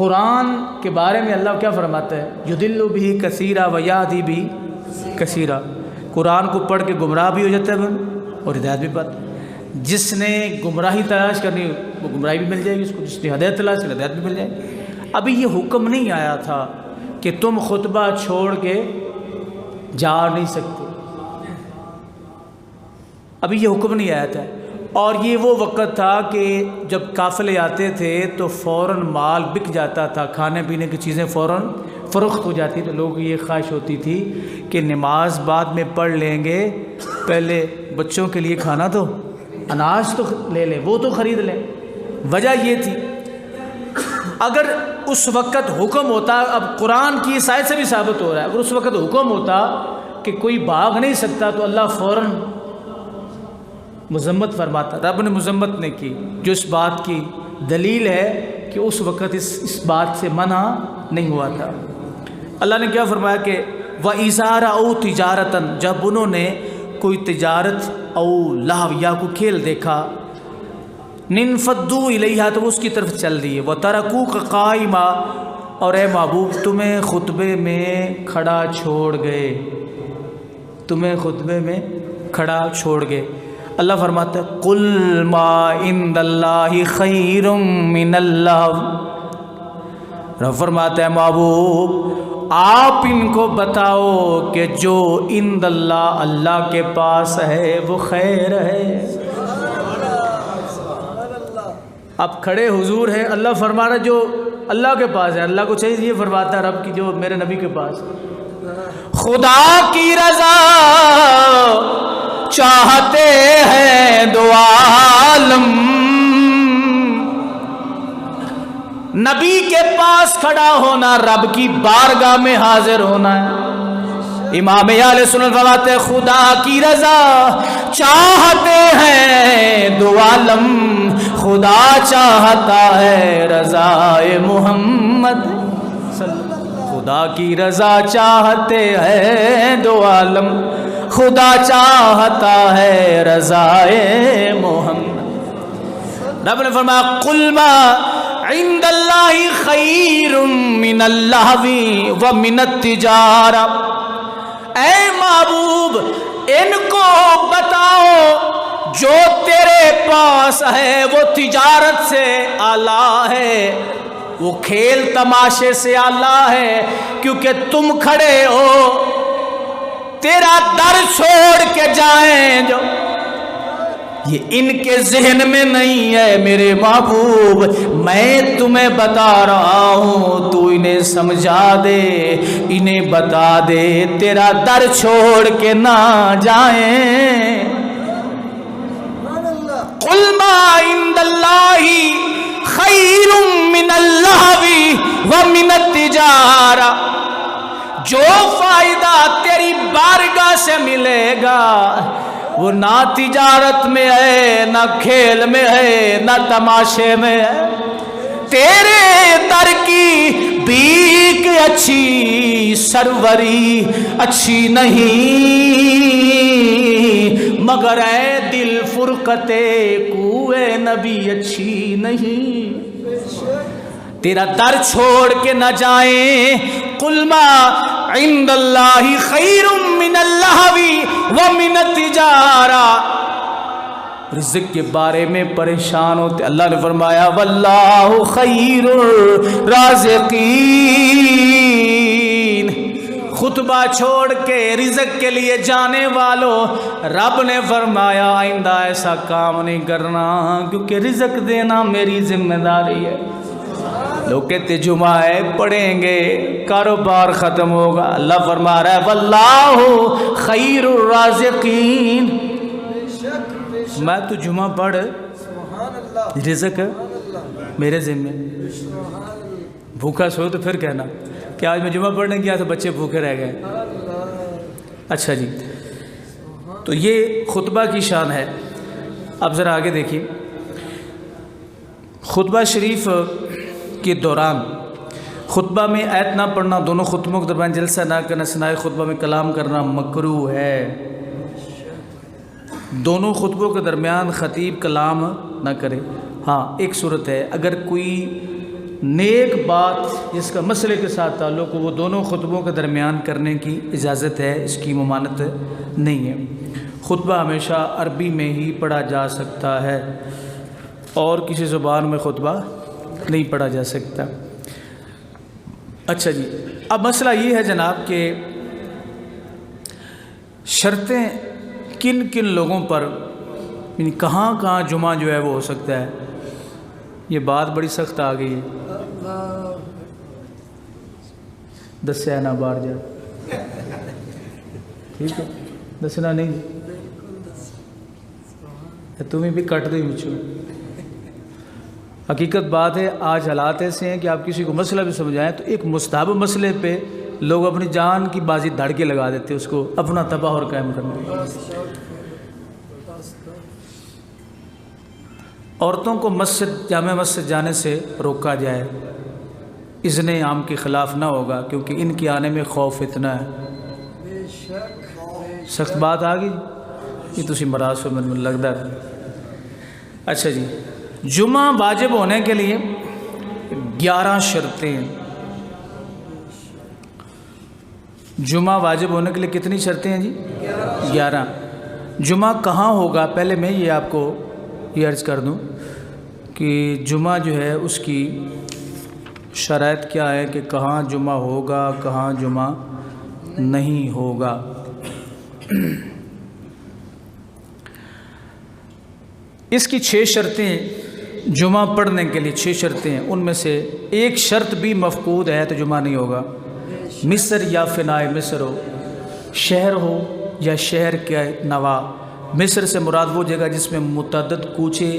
S1: قرآن کے بارے میں اللہ کیا فرماتا ہے؟ یضل بہ کثیرا ویہدی بہ کثیرا. قرآن کو پڑھ کے گمراہ بھی ہو جاتا ہے اور ہدایت بھی پاتا ہے. جس نے گمراہی تلاش کرنی وہ گمراہی بھی مل جائے گی اس کو، جس نے ہدایت تلاش کرنی ہدایت بھی مل جائے گی. ابھی یہ حکم نہیں آیا تھا کہ تم خطبہ چھوڑ کے جا نہیں سکتے. ابھی یہ حکم نہیں آیا تھا. اور یہ وہ وقت تھا کہ جب قافلے آتے تھے تو فوراً مال بک جاتا تھا، کھانے پینے کی چیزیں فوراً فروخت ہو جاتی. تو لوگوں کی یہ خواہش ہوتی تھی کہ نماز بعد میں پڑھ لیں گے، پہلے بچوں کے لیے کھانا تو اناج تو لے لیں، وہ تو خرید لیں. وجہ یہ تھی اگر اس وقت حکم ہوتا، اب قرآن کی اس آیت سے بھی ثابت ہو رہا ہے، اگر اس وقت حکم ہوتا کہ کوئی بھاگ نہیں سکتا تو اللہ فوراً مذمت فرماتا. رب نے مذمت نہیں کی، جو اس بات کی دلیل ہے کہ اس وقت اس بات سے منع نہیں ہوا تھا. اللہ نے کیا فرمایا کہ وَإِذَا رَأَوْا تِجَارَةً، جب انہوں نے کوئی تجارت او لہو یا کوئی کھیل دیکھا، نِنفَضُّوا إِلَيْهَا تو اس کی طرف چل دیے. وَتَرَكُوكَ قَائِمًا، اور اے محبوب تمہیں خطبے میں کھڑا چھوڑ گئے، تمہیں خطبے میں کھڑا چھوڑ گئے. اللہ فرماتا ہے قُلْ مَا عِنْدَ اللَّهِ خَيْرٌ مِّنَ اللَّهِ. رب فرماتا ہے محبوب آپ ان کو بتاؤ کہ جو عند اللہ، اللہ کے پاس ہے وہ خیر ہے. آپ کھڑے حضور ہیں، اللہ فرما رہا جو اللہ کے پاس ہے. اللہ کو چاہیے یہ فرماتا ہے رب کی جو میرے نبی کے پاس خدا کی رضا چاہتے ہیں دو عالم. نبی کے پاس کھڑا ہونا، رب کی بارگاہ میں حاضر ہونا ہے. امام اہل سنت فرماتے ہیں خدا کی رضا چاہتے ہیں دو عالم، خدا چاہتا ہے رضائے محمد. خدا کی رضا چاہتے ہیں دو عالم، خدا چاہتا ہے رضائے محمد. رب نے فرمایا قُلْ مَا عِنْدَ اللَّهِ خَيْرٌ مِّنَ اللَّهْوِ وَمِنَ التِّجَارَةِ. اے محبوب ان کو بتاؤ جو تیرے پاس ہے وہ تجارت سے اعلیٰ ہے، وہ کھیل تماشے سے اعلیٰ ہے، کیونکہ تم کھڑے ہو تیرا در چھوڑ کے جائیں جو، یہ ان کے ذہن میں نہیں ہے میرے محبوب. میں تمہیں بتا رہا ہوں تو انہیں سمجھا دے، انہیں بتا دے تیرا در چھوڑ کے نہ جائیں. قُلْ مَا عِنْدَ اللَّهِ خَيْرٌ مِّنَ اللَّهِ وَمِنَ التِّجَارَةِ. جو فائدہ تیری بارگاہ سے ملے گا وہ نہ تجارت میں ہے، نہ کھیل میں ہے، نہ تماشے میں ہے. تیرے در کی بیک اچھی سروری اچھی نہیں، مگر اے دل فرقت کوئے نبی اچھی نہیں. تیرا در چھوڑ کے نہ جائیں. قُلْ مَا عِنْدَ اللَّهِ خَيْرٌ مِّنَ اللَّهِ وَمِنَ التِّجَارَةِ. رزق کے بارے میں پریشان ہوتے، اللہ نے فرمایا وَاللَّهُ خَيْرُ الرَّازِقِينَ. خطبہ چھوڑ کے رزق کے لیے جانے والوں، رب نے فرمایا آئندہ ایسا کام نہیں کرنا، کیونکہ رزق دینا میری ذمہ داری ہے. لوگ کہتے جمعہ ہے پڑھیں گے کاروبار ختم ہوگا. اللہ فرما رہا ہے واللہ خیر الرازقین. میں تو جمعہ پڑھ رزق میرے ذمہ. بھوکا سو تو پھر کہنا کہ آج میں جمعہ پڑھنے گیا تو بچے بھوکے رہ گئے. اچھا جی، تو یہ خطبہ کی شان ہے. اب ذرا آگے دیکھیے. خطبہ شریف کے دوران خطبہ میں آیت نہ پڑھنا، دونوں خطبوں کے درمیان جلسہ نہ کرنا، ثنائے خطبہ میں کلام کرنا مکروہ ہے. دونوں خطبوں کے درمیان خطیب کلام نہ کرے. ہاں ایک صورت ہے، اگر کوئی نیک بات جس کا مسئلے کے ساتھ تعلق ہو وہ دونوں خطبوں کے درمیان کرنے کی اجازت ہے، اس کی ممانعت نہیں ہے. خطبہ ہمیشہ عربی میں ہی پڑھا جا سکتا ہے اور کسی زبان میں خطبہ نہیں پڑھا جا سکتا. اچھا جی، اب مسئلہ یہ ہے جناب کہ شرطیں کن کن لوگوں پر، یعنی کہاں کہاں جمعہ جو ہے وہ ہو سکتا ہے. یہ بات بڑی سخت آ گئی ہے. دسیا نہ باہر جا، ٹھیک ہے، دسنا نہیں، تمہیں بھی کٹ دیں مجھے. حقیقت بات ہے آج حالات ایسے ہیں کہ آپ کسی کو مسئلہ بھی سمجھائیں تو ایک مستحب مسئلے پہ لوگ اپنی جان کی بازی دھاڑ کے لگا دیتے اس کو اپنا تباہ اور قائم کرنے. عورتوں کو مسجد، جامع مسجد جانے سے روکا جائے، اذن عام کے خلاف نہ ہوگا کیونکہ ان کے آنے میں خوف اتنا ہے. سخت بات آ گئی یہ تسی مراز میں لگتا ہے. اچھا جی، جمعہ واجب ہونے کے لیے 11 شرطیں ہیں. جمعہ واجب ہونے کے لیے کتنی شرطیں ہیں جی؟ 11. جمعہ کہاں ہوگا؟ پہلے میں یہ آپ کو یہ عرض کر دوں کہ جمعہ جو ہے اس کی شرائط کیا ہے کہ کہاں جمعہ ہوگا کہاں جمعہ نہیں ہوگا. اس کی 6 شرطیں جمعہ پڑھنے کے لیے 6 شرطیں ہیں. ان میں سے ایک شرط بھی مفقود ہے تو جمعہ نہیں ہوگا. مصر یا فنائے مصر ہو، شہر ہو یا شہر کے نوا. مصر سے مراد وہ جگہ جس میں متعدد کوچے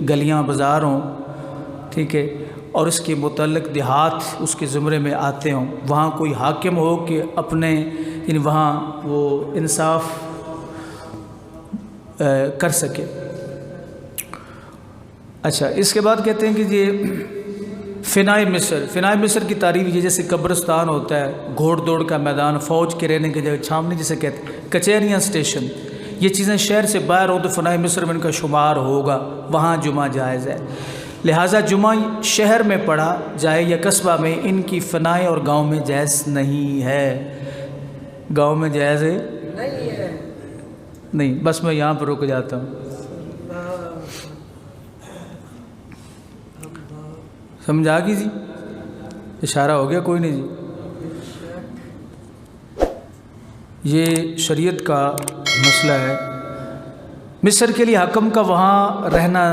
S1: گلیاں بازار ہوں، ٹھیک ہے، اور اس کے متعلق دیہات اس کے زمرے میں آتے ہوں. وہاں کوئی حاکم ہو کہ اپنے یعنی وہاں وہ انصاف کر سکے. اچھا، اس کے بعد کہتے ہیں کہ یہ فنائے مصر. فنائے مصر کی تعریف یہ جیسے قبرستان ہوتا ہے، گھوڑ دوڑ کا میدان، فوج کے رہنے کی جگہ، چھاؤنی جسے کہتے ہیں، کچہریاں، اسٹیشن، یہ چیزیں شہر سے باہر ہوں تو فنائے مصر میں ان کا شمار ہوگا، وہاں جمعہ جائز ہے. لہٰذا جمعہ شہر میں پڑھا جائے یا قصبہ میں ان کی فنائے اور گاؤں میں جائز نہیں ہے. گاؤں میں جائز ہے نہیں. بس میں یہاں پر رک جاتا ہوں. سمجھ آ گئی جی؟ اشارہ ہو گیا؟ کوئی نہیں جی، یہ شریعت کا مسئلہ ہے. مصر کے لیے حاکم کا وہاں رہنا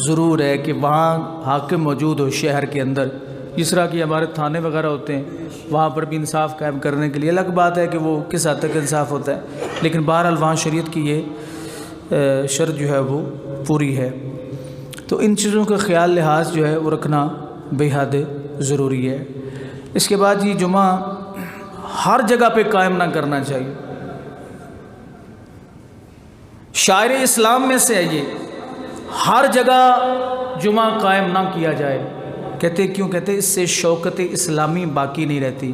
S1: ضرور ہے کہ وہاں حاکم موجود ہو شہر کے اندر. جس طرح کی ہمارے تھانے وغیرہ ہوتے ہیں وہاں پر بھی انصاف قائم کرنے کے لیے الگ بات ہے کہ وہ کس حد تک انصاف ہوتا ہے، لیکن بہرحال وہاں شریعت کی یہ شرط جو ہے وہ پوری ہے. تو ان چیزوں کا خیال لحاظ جو ہے وہ رکھنا بے حد ضروری ہے. اس کے بعد یہ جمعہ ہر جگہ پہ قائم نہ کرنا چاہیے. شاعر اسلام میں سے ہے یہ، ہر جگہ جمعہ قائم نہ کیا جائے. کہتے کیوں؟ کہتے اس سے شوکت اسلامی باقی نہیں رہتی.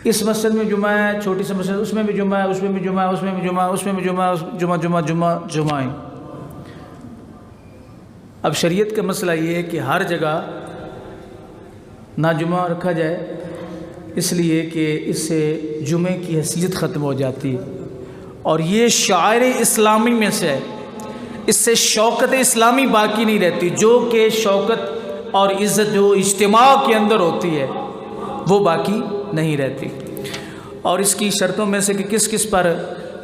S1: اس مسجد میں جمعہ ہے، چھوٹی سی مسجد، اس میں بھی جمعہ ہے، اس میں بھی جمعہ ہے، اس میں بھی جمعہ ہے، اس میں بھی جمعہ، جمعہ جمعہ جمعہ جمعہ. اب شریعت کا مسئلہ یہ ہے کہ ہر جگہ نہ جمعہ رکھا جائے، اس لیے کہ اس سے جمعے کی حیثیت ختم ہو جاتی ہے. اور یہ شاعر اسلامی میں سے ہے، اس سے شوکت اسلامی باقی نہیں رہتی. جو کہ شوکت اور عزت جو اجتماع کے اندر ہوتی ہے وہ باقی نہیں رہتی. اور اس کی شرطوں میں سے کہ کس کس پر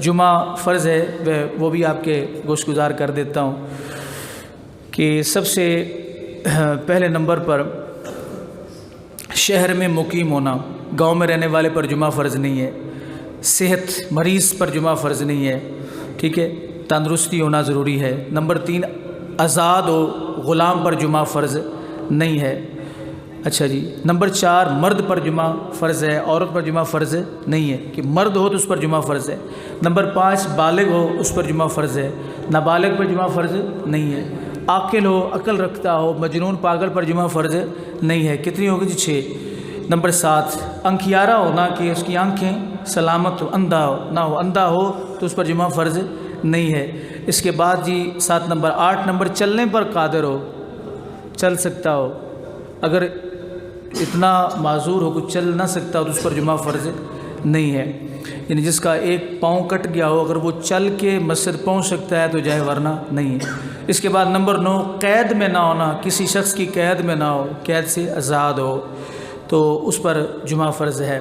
S1: جمعہ فرض ہے وہ بھی آپ کے گوش گزار کر دیتا ہوں. کہ سب سے پہلے نمبر پر شہر میں مقیم ہونا، گاؤں میں رہنے والے پر جمعہ فرض نہیں ہے، صحت مریض پر جمعہ فرض نہیں ہے، ٹھیک ہے، تندرستی ہونا ضروری ہے۔ نمبر 3 آزاد ہو، غلام پر جمعہ فرض نہیں ہے۔ اچھا جی، نمبر 4 مرد پر جمعہ فرض ہے، عورت پر جمعہ فرض نہیں ہے، کہ مرد ہو تو اس پر جمعہ فرض ہے۔ نمبر 5 بالغ ہو اس پر جمعہ فرض ہے، نابالغ پر جمعہ فرض نہیں ہے۔ عاقل ہو، عقل رکھتا ہو، مجنون پاگل پر جمعہ فرض نہیں ہے۔ کتنی ہوگی جی؟ 6۔ نمبر 7 انکھیارہ ہونا، کہ اس کی آنکھیں سلامت ہو، اندھا ہو نہ ہو، اندھا ہو تو اس پر جمعہ فرض نہیں ہے۔ اس کے بعد جی 7 نمبر 8 نمبر چلنے پر قادر ہو، چل سکتا ہو، اگر اتنا معذور ہو کہ چل نہ سکتا ہو تو اس پر جمعہ فرض نہیں ہے، یعنی جس کا ایک پاؤں کٹ گیا ہو اگر وہ چل کے مسجد پہنچ سکتا ہے تو جائے، ورنہ نہیں ہے۔ اس کے بعد نمبر 9 قید میں نہ ہونا، کسی شخص کی قید میں نہ ہو، قید سے آزاد ہو تو اس پر جمعہ فرض ہے،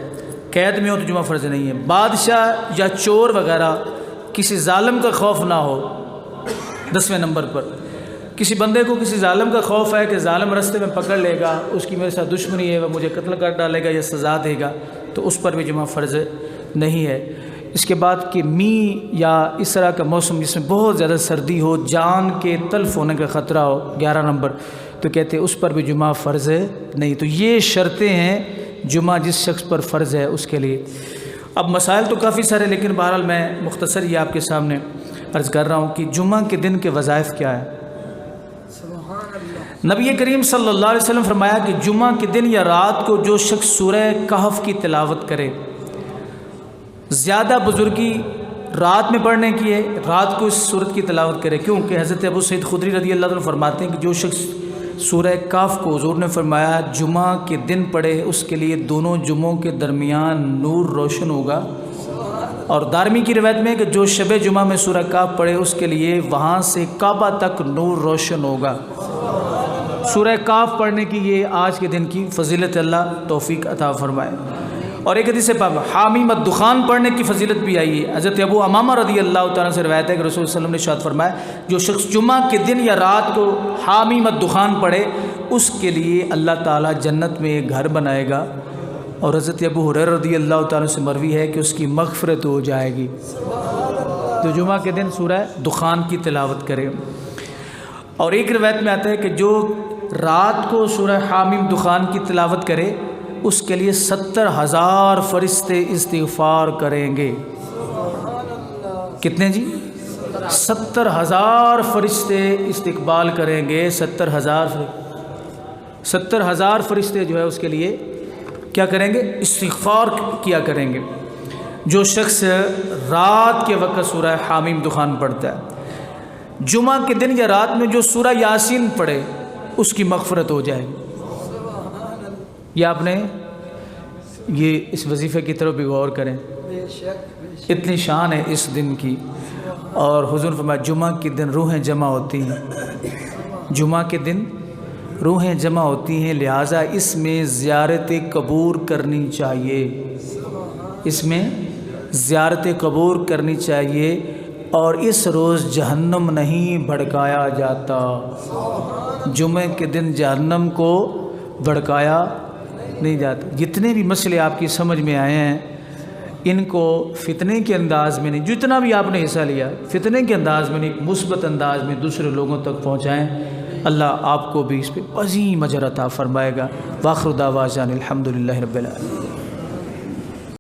S1: قید میں ہو تو جمعہ فرض نہیں ہے۔ بادشاہ یا چور وغیرہ کسی ظالم کا خوف نہ ہو۔ 10ویں نمبر پر کسی بندے کو کسی ظالم کا خوف ہے کہ ظالم رستے میں پکڑ لے گا، اس کی میرے ساتھ دشمنی ہے، وہ مجھے قتل کر ڈالے گا یا سزا دے گا، تو اس پر بھی جمعہ فرض نہیں ہے۔ اس کے بعد کہ می یا اس طرح کا موسم جس میں بہت زیادہ سردی ہو، جان کے تلف ہونے کا خطرہ ہو، 11 نمبر، تو کہتے ہیں اس پر بھی جمعہ فرض نہیں۔ تو یہ شرطیں ہیں جمعہ جس شخص پر فرض ہے اس کے لیے۔ اب مسائل تو کافی سارے، لیکن بہرحال میں مختصر یہ آپ کے سامنے عرض کر رہا ہوں کہ جمعہ کے دن کے وظائف کیا ہے۔ نبی کریم صلی اللہ علیہ وسلم فرمایا کہ جمعہ کے دن یا رات کو جو شخص سورہ کہف کی تلاوت کرے، زیادہ بزرگی رات میں پڑھنے کی ہے، رات کو اس صورت کی تلاوت کرے، کیونکہ حضرت ابو سعید خدری رضی اللہ عنہ فرماتے ہیں کہ جو شخص سورہ کہف کو حضور نے فرمایا جمعہ کے دن پڑھے، اس کے لیے دونوں جمعوں کے درمیان نور روشن ہوگا۔ اور دارمی کی روایت میں کہ جو شب جمعہ میں سورہ کہف پڑھے اس کے لیے وہاں سے کعبہ تک نور روشن ہوگا۔ سورہ کہف پڑھنے کی یہ آج کے دن کی فضیلت، اللہ توفیق عطا فرمائے۔ اور ایک حدیث پاک حامیم الدخان پڑھنے کی فضیلت بھی آئی ہے۔ حضرت ابو امامہ رضی اللہ تعالیٰ سے روایت ہے کہ رسول صلی اللہ علیہ وسلم نے ارشاد فرمایا جو شخص جمعہ کے دن یا رات کو حامیم الدخان پڑھے اس کے لیے اللہ تعالیٰ جنت میں ایک گھر بنائے گا، اور حضرت ابو ہریرہ رضی اللہ تعالیٰ سے مروی ہے کہ اس کی مغفرت ہو جائے گی۔ تو جمعہ کے دن سورہ دخان کی تلاوت کرے۔ اور ایک روایت میں آتا ہے کہ جو رات کو سورہ حامیم دخان کی تلاوت کرے اس کے لیے 70,000 فرشتے استغفار کریں گے۔ کتنے جی؟ 70,000 فرشتے استقبال کریں گے۔ 70,000 فرشتے جو ہے اس کے لیے کیا کریں گے؟ استغفار کیا کریں گے۔ جو شخص رات کے وقت سورہ حامیم دخان پڑھتا ہے، جمعہ کے دن یا رات میں جو سورہ یاسین پڑھے اس کی مغفرت ہو جائے گی۔ یہ آپ نے یہ اس وظیفے کی طرف بھی غور کریں، اتنی شان ہے اس دن کی۔ اور حضور نے فرمایا جمعہ کے دن روحیں جمع ہوتی ہیں، جمعہ کے دن روحیں جمع ہوتی ہیں، لہٰذا اس میں زیارت قبور کرنی چاہیے، اس میں زیارت قبور کرنی چاہیے۔ اور اس روز جہنم نہیں بھڑکایا جاتا، جمعے کے دن جہنم کو بھڑکایا نہیں جاتا۔ جتنے بھی مسئلے آپ کی سمجھ میں آئے ہیں ان کو فتنے کے انداز میں نہیں، جتنا بھی آپ نے حصہ لیا فتنے کے انداز میں نہیں، مثبت انداز میں دوسرے لوگوں تک پہنچائیں۔ اللہ آپ کو بھی اس پہ عظیم اجر عطا فرمائے گا۔ وآخر دعوانا الحمدللہ رب العالمین۔